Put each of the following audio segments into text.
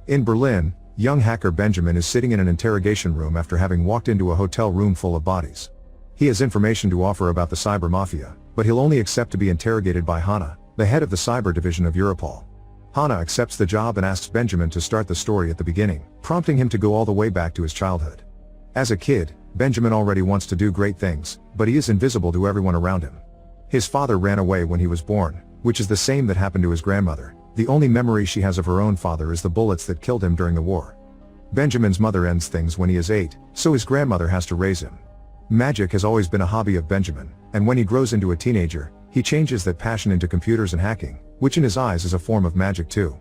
In Berlin, young hacker Benjamin is sitting in an interrogation room after having walked into a hotel room full of bodies. He has information to offer about the cyber mafia, but he'll only accept to be interrogated by Hannah, the head of the cyber division of Europol. Hannah accepts the job and asks Benjamin to start the story at the beginning, prompting him to go all the way back to his childhood. As a kid, Benjamin already wants to do great things, but he is invisible to everyone around him. His father ran away when he was born, which is the same that happened to his grandmother. The only memory she has of her own father is the bullets that killed him during the war. Benjamin's mother ends things when he is 8, so his grandmother has to raise him. Magic has always been a hobby of Benjamin, and when he grows into a teenager, he changes that passion into computers and hacking, which in his eyes is a form of magic too.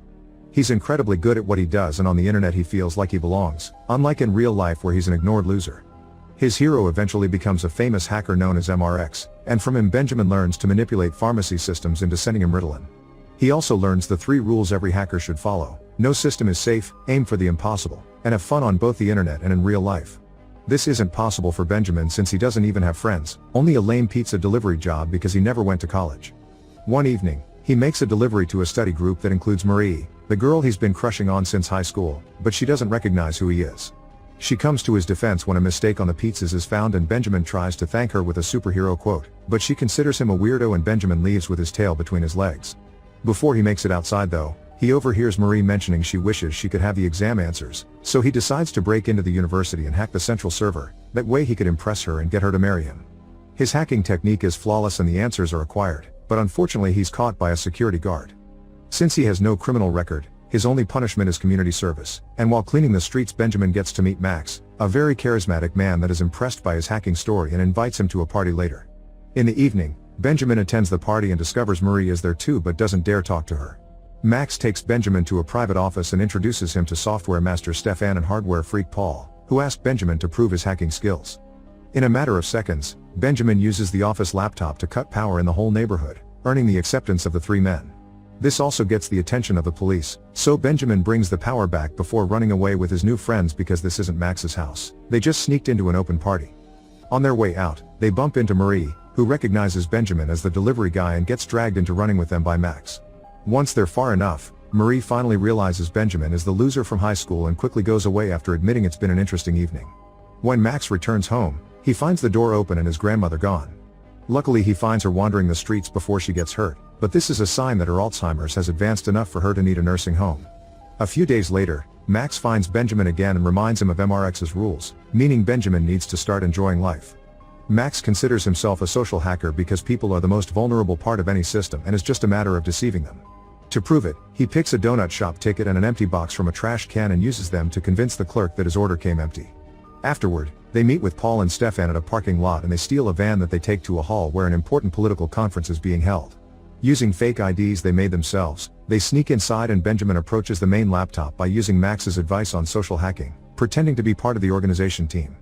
He's incredibly good at what he does, and on the internet he feels like he belongs, unlike in real life where he's an ignored loser. His hero eventually becomes a famous hacker known as MRX, and from him Benjamin learns to manipulate pharmacy systems into sending him Ritalin. He also learns the 3 rules every hacker should follow: no system is safe, aim for the impossible, and have fun on both the internet and in real life. This isn't possible for Benjamin since he doesn't even have friends, only a lame pizza delivery job because he never went to college. One evening, he makes a delivery to a study group that includes Marie, the girl he's been crushing on since high school, but she doesn't recognize who he is. She comes to his defense when a mistake on the pizzas is found and Benjamin tries to thank her with a superhero quote, but she considers him a weirdo and Benjamin leaves with his tail between his legs. Before he makes it outside though, he overhears Marie mentioning she wishes she could have the exam answers, so he decides to break into the university and hack the central server, that way he could impress her and get her to marry him. His hacking technique is flawless and the answers are acquired, but unfortunately he's caught by a security guard. Since he has no criminal record, his only punishment is community service, and while cleaning the streets Benjamin gets to meet Max, a very charismatic man that is impressed by his hacking story and invites him to a party later. In the evening, Benjamin attends the party and discovers Marie is there too but doesn't dare talk to her. Max takes Benjamin to a private office and introduces him to software master Stefan and hardware freak Paul, who ask Benjamin to prove his hacking skills. In a matter of seconds, Benjamin uses the office laptop to cut power in the whole neighborhood, earning the acceptance of the 3 men. This also gets the attention of the police, so Benjamin brings the power back before running away with his new friends because this isn't Max's house. They just sneaked into an open party. On their way out, they bump into Marie, who recognizes Benjamin as the delivery guy and gets dragged into running with them by Max. Once they're far enough, Marie finally realizes Benjamin is the loser from high school and quickly goes away after admitting it's been an interesting evening. When Max returns home, he finds the door open and his grandmother gone. Luckily he finds her wandering the streets before she gets hurt, but this is a sign that her Alzheimer's has advanced enough for her to need a nursing home. A few days later, Max finds Benjamin again and reminds him of MRX's rules, meaning Benjamin needs to start enjoying life. Max considers himself a social hacker because people are the most vulnerable part of any system and it's just a matter of deceiving them. To prove it, he picks a donut shop ticket and an empty box from a trash can and uses them to convince the clerk that his order came empty. Afterward, they meet with Paul and Stefan at a parking lot and they steal a van that they take to a hall where an important political conference is being held. Using fake IDs they made themselves, they sneak inside and Benjamin approaches the main laptop by using Max's advice on social hacking, pretending to be part of the organization team.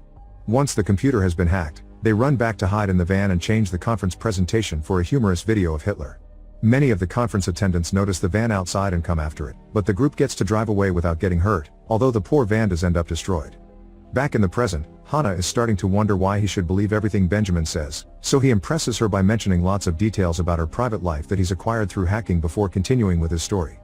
Once the computer has been hacked, they run back to hide in the van and change the conference presentation for a humorous video of Hitler. Many of the conference attendants notice the van outside and come after it, but the group gets to drive away without getting hurt, although the poor van does end up destroyed. Back in the present, Hannah is starting to wonder why he should believe everything Benjamin says, so he impresses her by mentioning lots of details about her private life that he's acquired through hacking before continuing with his story.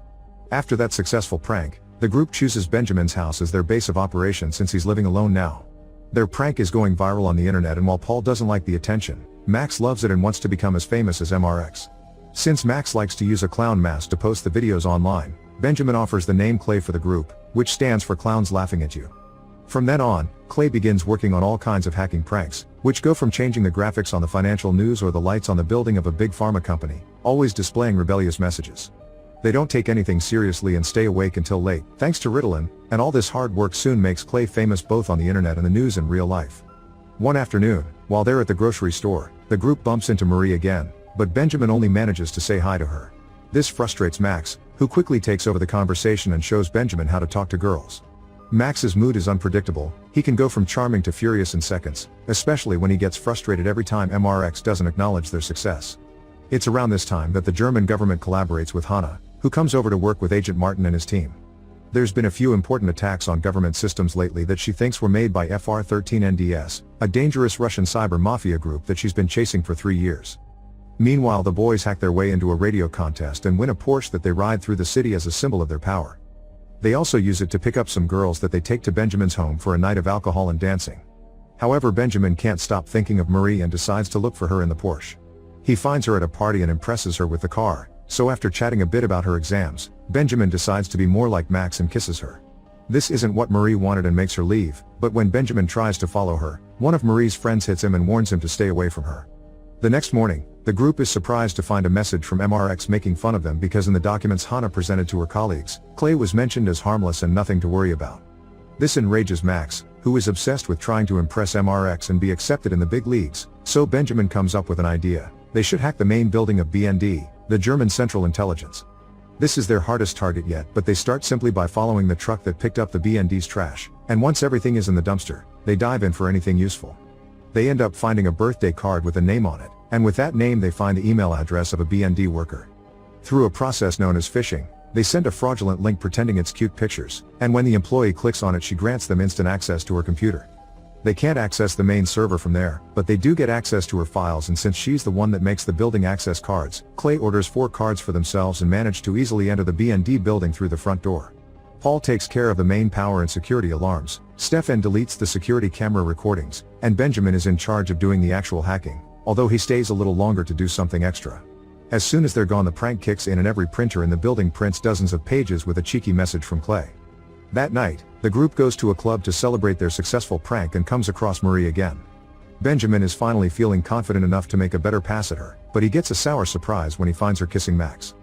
After that successful prank, the group chooses Benjamin's house as their base of operation since he's living alone now. Their prank is going viral on the internet and while Paul doesn't like the attention, Max loves it and wants to become as famous as MRX. Since Max likes to use a clown mask to post the videos online, Benjamin offers the name Clay for the group, which stands for Clowns Laughing at You. From then on, Clay begins working on all kinds of hacking pranks, which go from changing the graphics on the financial news or the lights on the building of a big pharma company, always displaying rebellious messages. They don't take anything seriously and stay awake until late, thanks to Ritalin, and all this hard work soon makes Clay famous both on the internet and the news in real life. One afternoon, while they're at the grocery store, the group bumps into Marie again, but Benjamin only manages to say hi to her. This frustrates Max, who quickly takes over the conversation and shows Benjamin how to talk to girls. Max's mood is unpredictable, he can go from charming to furious in seconds, especially when he gets frustrated every time MRX doesn't acknowledge their success. It's around this time that the German government collaborates with Hannah, who comes over to work with Agent Martin and his team. There's been a few important attacks on government systems lately that she thinks were made by FR-13NDS, a dangerous Russian cyber mafia group that she's been chasing for 3 years. Meanwhile, the boys hack their way into a radio contest and win a Porsche that they ride through the city as a symbol of their power. They also use it to pick up some girls that they take to Benjamin's home for a night of alcohol and dancing. However, Benjamin can't stop thinking of Marie and decides to look for her in the Porsche. He finds her at a party and impresses her with the car, so after chatting a bit about her exams, Benjamin decides to be more like Max and kisses her. This isn't what Marie wanted and makes her leave, but when Benjamin tries to follow her, one of Marie's friends hits him and warns him to stay away from her. The next morning, the group is surprised to find a message from MRX making fun of them because in the documents Hannah presented to her colleagues, Clay was mentioned as harmless and nothing to worry about. This enrages Max, who is obsessed with trying to impress MRX and be accepted in the big leagues, so Benjamin comes up with an idea. They should hack the main building of BND, the German Central Intelligence. This is their hardest target yet, but they start simply by following the truck that picked up the BND's trash, and once everything is in the dumpster, they dive in for anything useful. They end up finding a birthday card with a name on it, and with that name they find the email address of a BND worker. Through a process known as phishing, they send a fraudulent link pretending it's cute pictures, and when the employee clicks on it she grants them instant access to her computer. They can't access the main server from there, but they do get access to her files, and since she's the one that makes the building access cards, Clay orders 4 cards for themselves and manage to easily enter the BND building through the front door. Paul takes care of the main power and security alarms, Stefan deletes the security camera recordings, and Benjamin is in charge of doing the actual hacking, although he stays a little longer to do something extra. As soon as they're gone, the prank kicks in and every printer in the building prints dozens of pages with a cheeky message from Clay. That night, the group goes to a club to celebrate their successful prank and comes across Marie again. Benjamin is finally feeling confident enough to make a better pass at her, but he gets a sour surprise when he finds her kissing Max.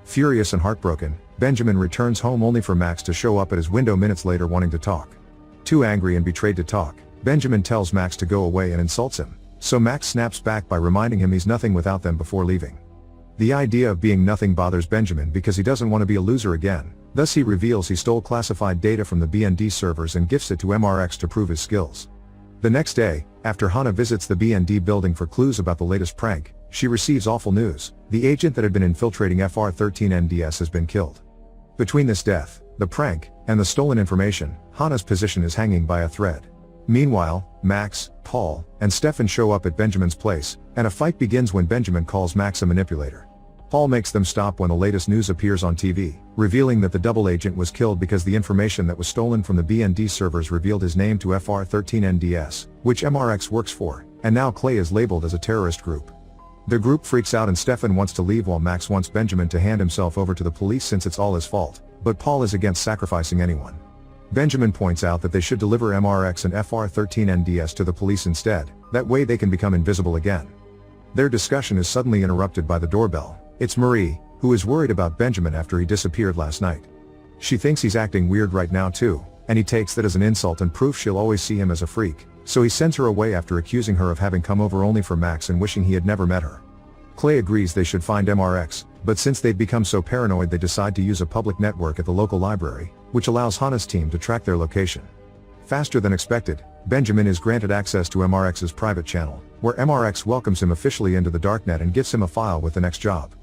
Furious and heartbroken, Benjamin returns home only for Max to show up at his window minutes later wanting to talk. Too angry and betrayed to talk, Benjamin tells Max to go away and insults him, so Max snaps back by reminding him he's nothing without them before leaving. The idea of being nothing bothers Benjamin because he doesn't want to be a loser again, thus he reveals he stole classified data from the BND servers and gifts it to MRX to prove his skills. The next day, after Hannah visits the BND building for clues about the latest prank, she receives awful news: the agent that had been infiltrating FR-13NDS has been killed. Between this death, the prank, and the stolen information, Hannah's position is hanging by a thread. Meanwhile, Max, Paul, and Stefan show up at Benjamin's place, and a fight begins when Benjamin calls Max a manipulator. Paul makes them stop when the latest news appears on TV, revealing that the double agent was killed because the information that was stolen from the BND servers revealed his name to FR-13NDS, which MRX works for, and now Clay is labeled as a terrorist group. The group freaks out and Stefan wants to leave while Max wants Benjamin to hand himself over to the police since it's all his fault, but Paul is against sacrificing anyone. Benjamin points out that they should deliver MRX and FR-13NDS to the police instead, that way they can become invisible again. Their discussion is suddenly interrupted by the doorbell. It's Marie, who is worried about Benjamin after he disappeared last night. She thinks he's acting weird right now too, and he takes that as an insult and proof she'll always see him as a freak, so he sends her away after accusing her of having come over only for Max and wishing he had never met her. Clay agrees they should find MRX, but since they've become so paranoid they decide to use a public network at the local library, which allows Hannah's team to track their location. Faster than expected, Benjamin is granted access to MRX's private channel, where MRX welcomes him officially into the darknet and gives him a file with the next job.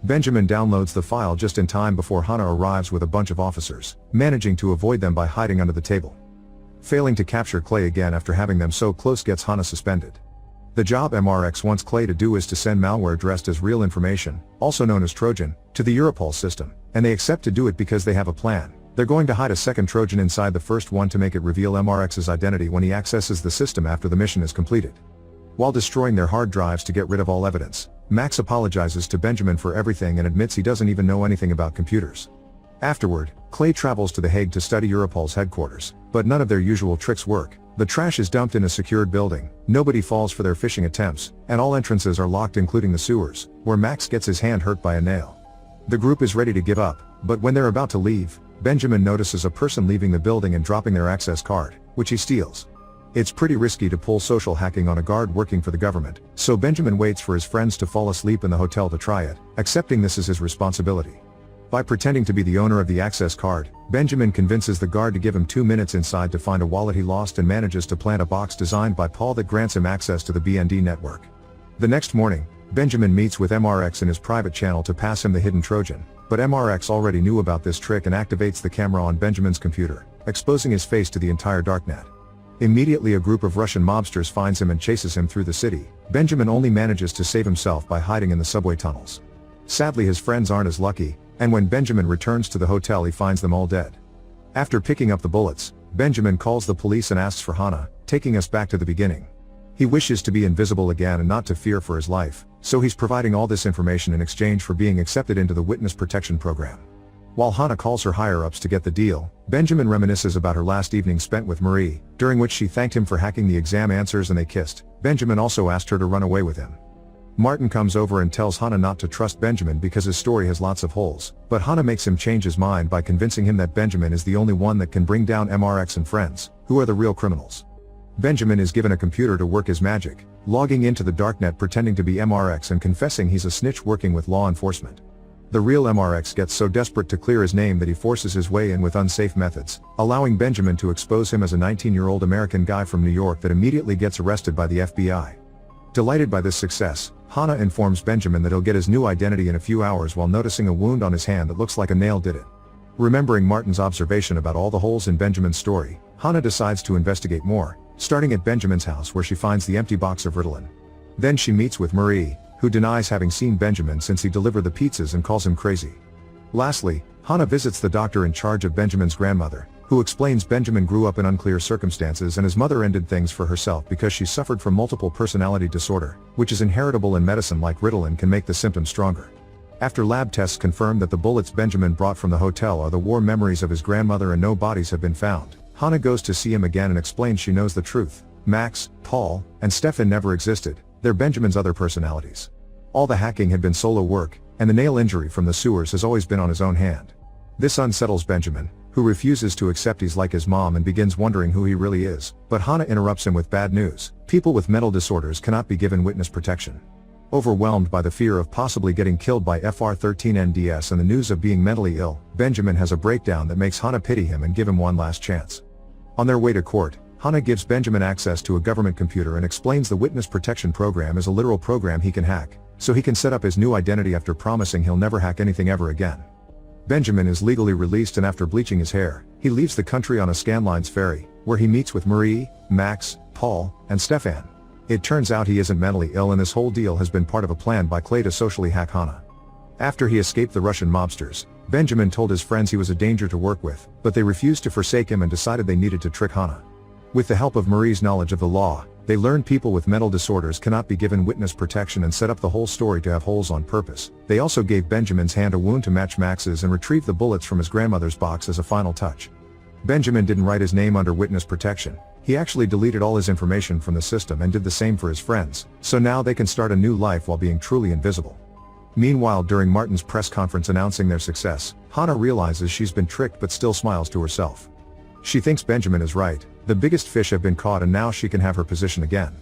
Benjamin downloads the file just in time before Hannah arrives with a bunch of officers, managing to avoid them by hiding under the table. Failing to capture Clay again after having them so close gets Hannah suspended. The job MRX wants Clay to do is to send malware dressed as real information, also known as Trojan, to the Europol system, and they accept to do it because they have a plan. They're going to hide a second Trojan inside the first one to make it reveal MRX's identity when he accesses the system after the mission is completed. While destroying their hard drives to get rid of all evidence, Max apologizes to Benjamin for everything and admits he doesn't even know anything about computers. Afterward, Clay travels to The Hague to study Europol's headquarters, but none of their usual tricks work. The trash is dumped in a secured building, nobody falls for their phishing attempts, and all entrances are locked including the sewers, where Max gets his hand hurt by a nail. The group is ready to give up, but when they're about to leave, Benjamin notices a person leaving the building and dropping their access card, which he steals. It's pretty risky to pull social hacking on a guard working for the government, so Benjamin waits for his friends to fall asleep in the hotel to try it, accepting this as his responsibility. By pretending to be the owner of the access card, Benjamin convinces the guard to give him 2 minutes inside to find a wallet he lost and manages to plant a box designed by Paul that grants him access to the BND network. The next morning, Benjamin meets with MRX in his private channel to pass him the hidden Trojan, but MRX already knew about this trick and activates the camera on Benjamin's computer, exposing his face to the entire darknet. Immediately a group of Russian mobsters finds him and chases him through the city. Benjamin only manages to save himself by hiding in the subway tunnels. Sadly his friends aren't as lucky, and when Benjamin returns to the hotel he finds them all dead. After picking up the bullets, Benjamin calls the police and asks for Hannah, taking us back to the beginning. He wishes to be invisible again and not to fear for his life, so he's providing all this information in exchange for being accepted into the witness protection program. While Hannah calls her higher-ups to get the deal, Benjamin reminisces about her last evening spent with Marie, during which she thanked him for hacking the exam answers and they kissed. Benjamin also asked her to run away with him. Martin comes over and tells Hannah not to trust Benjamin because his story has lots of holes, but Hannah makes him change his mind by convincing him that Benjamin is the only one that can bring down MRX and friends, who are the real criminals. Benjamin is given a computer to work his magic, logging into the darknet pretending to be MRX and confessing he's a snitch working with law enforcement. The real MRX gets so desperate to clear his name that he forces his way in with unsafe methods, allowing Benjamin to expose him as a 19-year-old American guy from New York that immediately gets arrested by the FBI. Delighted by this success, Hannah informs Benjamin that he'll get his new identity in a few hours while noticing a wound on his hand that looks like a nail did it. Remembering Martin's observation about all the holes in Benjamin's story, Hannah decides to investigate more, starting at Benjamin's house where she finds the empty box of Ritalin. Then she meets with Marie, who denies having seen Benjamin since he delivered the pizzas and calls him crazy. Lastly, Hannah visits the doctor in charge of Benjamin's grandmother, who explains Benjamin grew up in unclear circumstances and his mother ended things for herself because she suffered from multiple personality disorder, which is inheritable in medicine like Ritalin can make the symptoms stronger. After lab tests confirm that the bullets Benjamin brought from the hotel are the war memories of his grandmother and no bodies have been found, Hannah goes to see him again and explains she knows the truth. Max, Paul, and Stefan never existed, they're Benjamin's other personalities. All the hacking had been solo work, and the nail injury from the sewers has always been on his own hand. This unsettles Benjamin, who refuses to accept he's like his mom and begins wondering who he really is, but Hannah interrupts him with bad news. People with mental disorders cannot be given witness protection. Overwhelmed by the fear of possibly getting killed by FR-13 and the news of being mentally ill, Benjamin has a breakdown that makes Hannah pity him and give him one last chance. On their way to court, Hannah gives Benjamin access to a government computer and explains the witness protection program is a literal program he can hack, so he can set up his new identity after promising he'll never hack anything ever again. Benjamin is legally released and after bleaching his hair, he leaves the country on a Scanlines ferry, where he meets with Marie, Max, Paul, and Stefan. It turns out he isn't mentally ill and this whole deal has been part of a plan by Clay to socially hack Hannah. After he escaped the Russian mobsters, Benjamin told his friends he was a danger to work with, but they refused to forsake him and decided they needed to trick Hannah. With the help of Marie's knowledge of the law, they learned people with mental disorders cannot be given witness protection and set up the whole story to have holes on purpose. They also gave Benjamin's hand a wound to match Max's and retrieved the bullets from his grandmother's box as a final touch. Benjamin didn't write his name under witness protection, he actually deleted all his information from the system and did the same for his friends, so now they can start a new life while being truly invisible. Meanwhile, during Martin's press conference announcing their success, Hannah realizes she's been tricked but still smiles to herself. She thinks Benjamin is right, the biggest fish have been caught and now she can have her position again.